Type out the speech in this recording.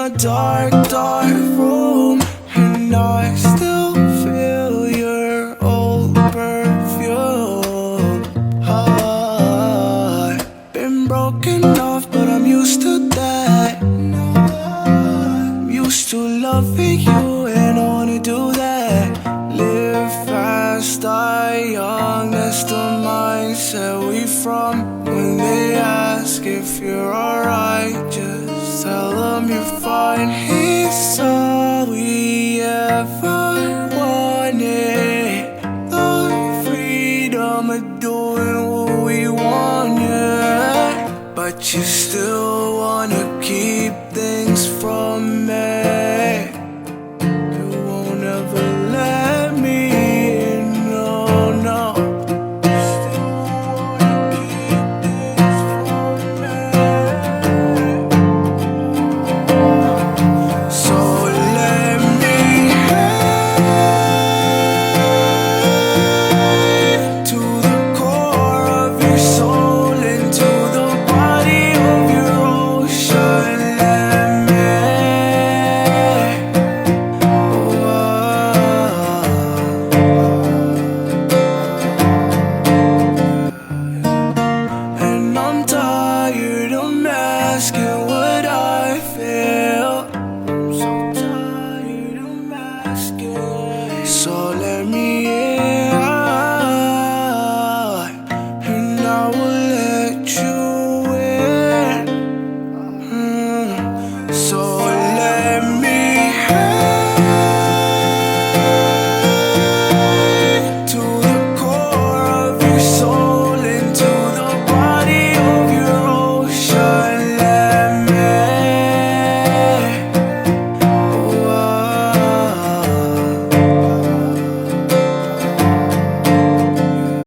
a dark, dark room, and I still feel your old perfume. I've been broken off, but I'm used to that. I'm used to loving you and I wanna do that. Live fast, die young, that's the mindset we from. When they ask if you're alright, just tell them you're fine. It's all we ever wanted, the freedom of doing what we want, yeah. But you still wanna keep